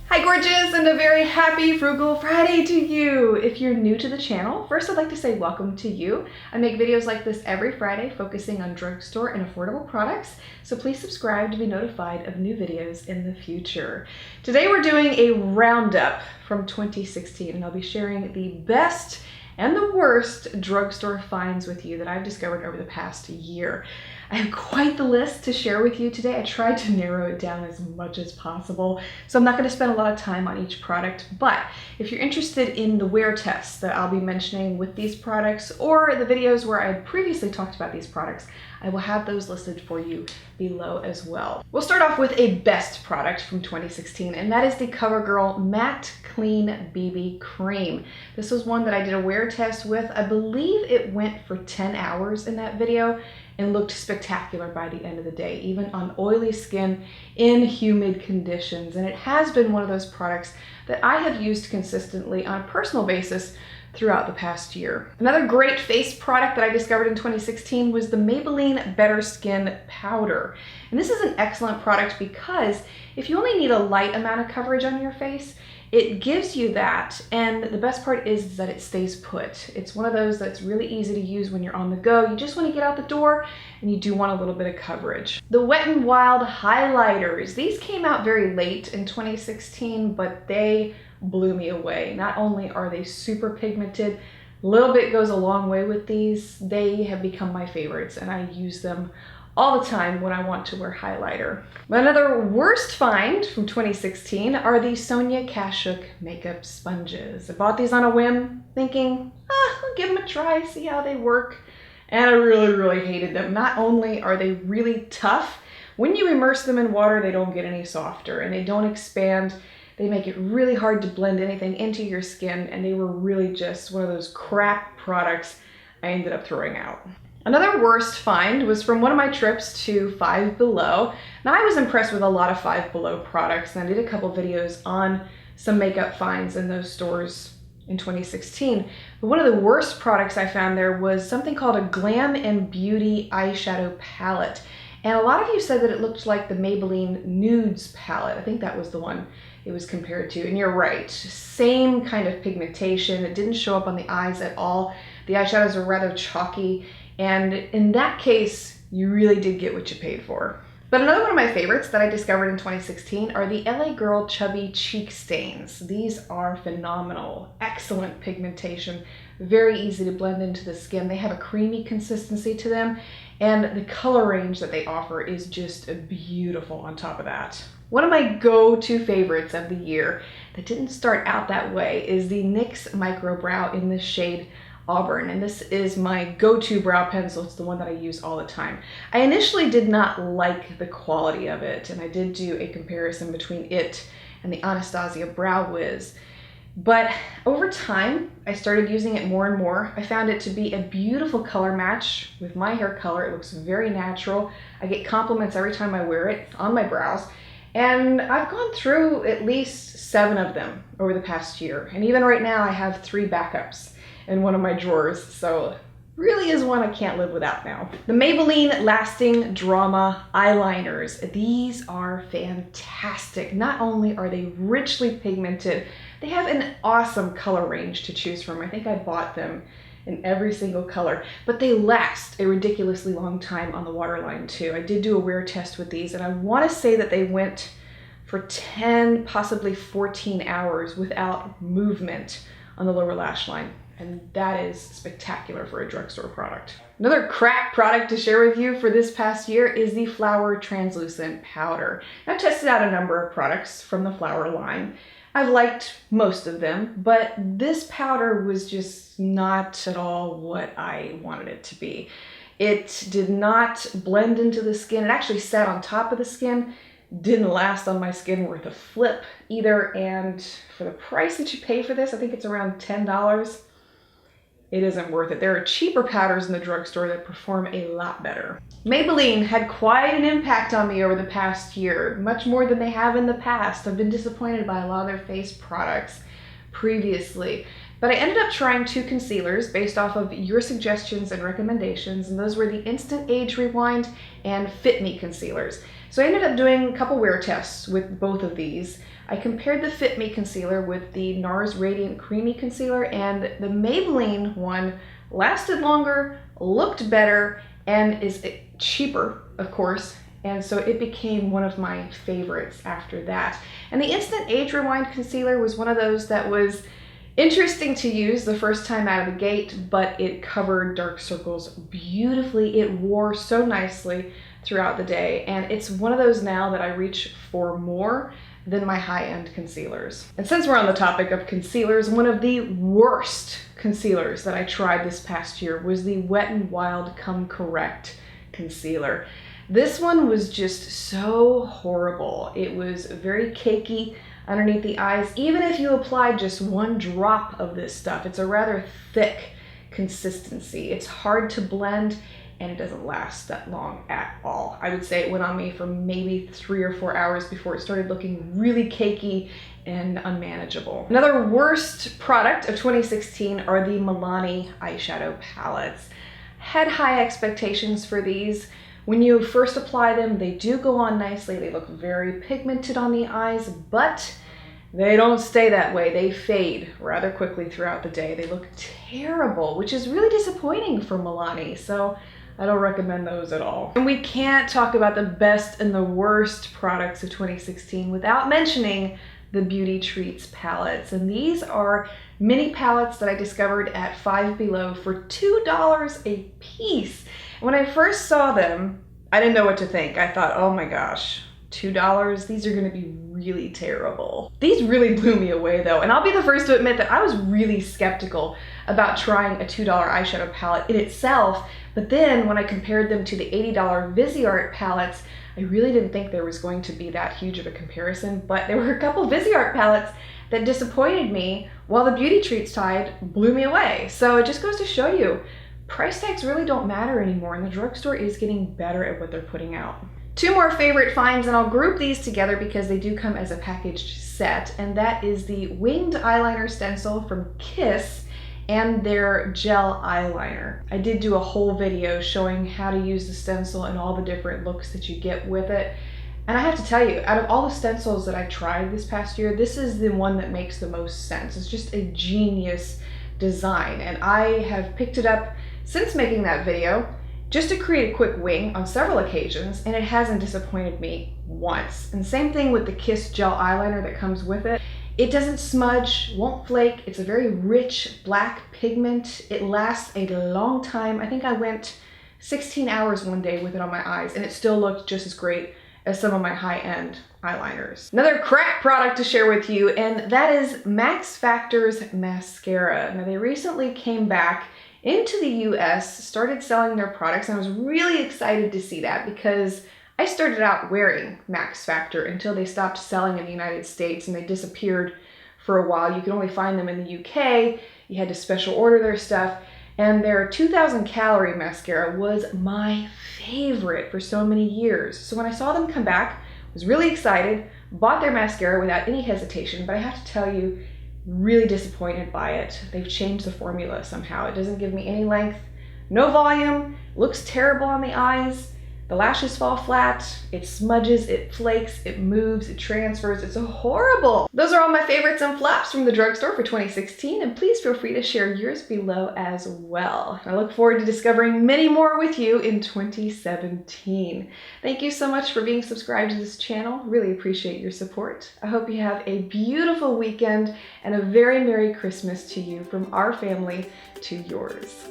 Hi gorgeous, and a very happy Frugal Friday to you. If you're new to the channel, first I'd like to say welcome to you. I make videos like this every Friday focusing on drugstore and affordable products, so please subscribe to be notified of new videos in the future. Today we're doing a roundup from 2016, and I'll be sharing the best and the worst drugstore finds with you that I've discovered over the past year. I have quite the list to share with you today. I tried to narrow it down as much as possible, so I'm not going to spend a lot of time on each product, but if you're interested in the wear tests that I'll be mentioning with these products, or the videos where I had previously talked about these products, I will have those listed for you below as well. We'll start off with a best product from 2016, and that is the CoverGirl Matte Clean BB Cream. This was one that I did a wear test with. I believe it went for 10 hours in that video and looked spectacular by the end of the day, even on oily skin in humid conditions. And it has been one of those products that I have used consistently on a personal basis throughout the past year. Another great face product that I discovered in 2016 was the Maybelline Better Skin Powder. And this is an excellent product because if you only need a light amount of coverage on your face, it gives you that, and the best part is that it stays put. It's one of those that's really easy to use when you're on the go. You just want to get out the door and you do want a little bit of coverage. The Wet n Wild highlighters. These came out very late in 2016, but they blew me away. Not only are they super pigmented, a little bit goes a long way with these. They have become my favorites and I use them all the time when I want to wear highlighter. But another worst find from 2016 are the Sonia Kashuk makeup sponges. I bought these on a whim, thinking, I'll give them a try, see how they work. And I really hated them. Not only are they really tough, when you immerse them in water, they don't get any softer and they don't expand. They make it really hard to blend anything into your skin, and they were really just one of those crap products I ended up throwing out. Another worst find was from one of my trips to Five Below. Now I was impressed with a lot of Five Below products, and I did a couple videos on some makeup finds in those stores in 2016. But one of the worst products I found there was something called a Glam and Beauty eyeshadow palette. And a lot of you said that it looked like the Maybelline Nudes palette. I think that was the one it was compared to. And you're right, same kind of pigmentation. It didn't show up on the eyes at all. The eyeshadows were rather chalky. And in that case, you really did get what you paid for. But another one of my favorites that I discovered in 2016 are the LA Girl Chubby Cheek Stains. These are phenomenal, excellent pigmentation, very easy to blend into the skin. They have a creamy consistency to them, and the color range that they offer is just beautiful on top of that. One of my go-to favorites of the year that didn't start out that way is the NYX Micro Brow in the shade Auburn, and this is my go-to brow pencil. It's the one that I use all the time. I initially did not like the quality of it, and I did do a comparison between it and the Anastasia Brow Wiz. But over time, I started using it more and more. I found it to be a beautiful color match with my hair color. It looks very natural. I get compliments every time I wear it on my brows. And I've gone through at least 7 of them over the past year. And even right now, I have 3 backups in one of my drawers, so really is one I can't live without now. The Maybelline Lasting Drama Eyeliners. These are fantastic. Not only are they richly pigmented, they have an awesome color range to choose from. I think I bought them in every single color, but they last a ridiculously long time on the waterline too. I did do a wear test with these, and I want to say that they went for 10, possibly 14 hours without movement on the lower lash line. And that is spectacular for a drugstore product. Another crap product to share with you for this past year is the Flower Translucent Powder. I've tested out a number of products from the Flower line. I've liked most of them, but this powder was just not at all what I wanted it to be. It did not blend into the skin. It actually sat on top of the skin. Didn't last on my skin worth a flip either. And for the price that you pay for this, I think it's around $10. It isn't worth it. There are cheaper powders in the drugstore that perform a lot better. Maybelline had quite an impact on me over the past year, much more than they have in the past. I've been disappointed by a lot of their face products previously. But I ended up trying 2 concealers based off of your suggestions and recommendations, and those were the Instant Age Rewind and Fit Me concealers. So I ended up doing a couple wear tests with both of these. I compared the Fit Me concealer with the NARS Radiant Creamy Concealer, and the Maybelline one lasted longer, looked better, and is cheaper, of course, and so it became one of my favorites after that. And the Instant Age Rewind concealer was one of those that was interesting to use the first time out of the gate, but it covered dark circles beautifully. It wore so nicely throughout the day, and it's one of those now that I reach for more than my high-end concealers. And since we're on the topic of concealers, one of the worst concealers that I tried this past year was the Wet n Wild Come Correct concealer. This one was just so horrible. It was very cakey underneath the eyes. Even if you applied just 1 drop of this stuff, it's a rather thick consistency. It's hard to blend, and it doesn't last that long at all. I would say it went on me for maybe 3 or 4 hours before it started looking really cakey and unmanageable. Another worst product of 2016 are the Milani eyeshadow palettes. Had high expectations for these. When you first apply them, they do go on nicely. They look very pigmented on the eyes, but they don't stay that way. They fade rather quickly throughout the day. They look terrible, which is really disappointing for Milani, so I don't recommend those at all. And we can't talk about the best and the worst products of 2016 without mentioning the Beauty Treats palettes. And these are mini palettes that I discovered at Five Below for $2 a piece. When I first saw them, I didn't know what to think. I thought, oh my gosh, $2? These are gonna be really terrible. These really blew me away though, and I'll be the first to admit that I was really skeptical about trying a $2 eyeshadow palette in itself, but then when I compared them to the $80 Viseart palettes, I really didn't think there was going to be that huge of a comparison, but there were a couple Viseart palettes that disappointed me, while the Beauty Treats side blew me away. So it just goes to show you, price tags really don't matter anymore, and the drugstore is getting better at what they're putting out. 2 more favorite finds, and I'll group these together because they do come as a packaged set, and that is the Winged Eyeliner Stencil from Kiss and their gel eyeliner. I did do a whole video showing how to use the stencil and all the different looks that you get with it. And I have to tell you, out of all the stencils that I tried this past year, this is the one that makes the most sense. It's just a genius design, and I have picked it up since making that video just to create a quick wing on several occasions, and it hasn't disappointed me once. And same thing with the Kiss gel eyeliner that comes with it. It doesn't smudge, won't flake. It's a very rich black pigment. It lasts a long time. I think I went 16 hours one day with it on my eyes, and it still looked just as great as some of my high-end eyeliners. Another crap product to share with you, and that is Max Factor's mascara. Now, they recently came back into the US, started selling their products, and I was really excited to see that because I started out wearing Max Factor until they stopped selling in the United States and they disappeared for a while. You could only find them in the UK. You had to special order their stuff, and their 2,000 calorie mascara was my favorite for so many years. So when I saw them come back, I was really excited, bought their mascara without any hesitation, but I have to tell you, really disappointed by it. They've changed the formula somehow. It doesn't give me any length, no volume, looks terrible on the eyes. The lashes fall flat, it smudges, it flakes, it moves, it transfers. It's horrible. Those are all my favorites and flops from the drugstore for 2016, and please feel free to share yours below as well. I look forward to discovering many more with you in 2017. Thank you so much for being subscribed to this channel. Really appreciate your support. I hope you have a beautiful weekend and a very Merry Christmas to you from our family to yours.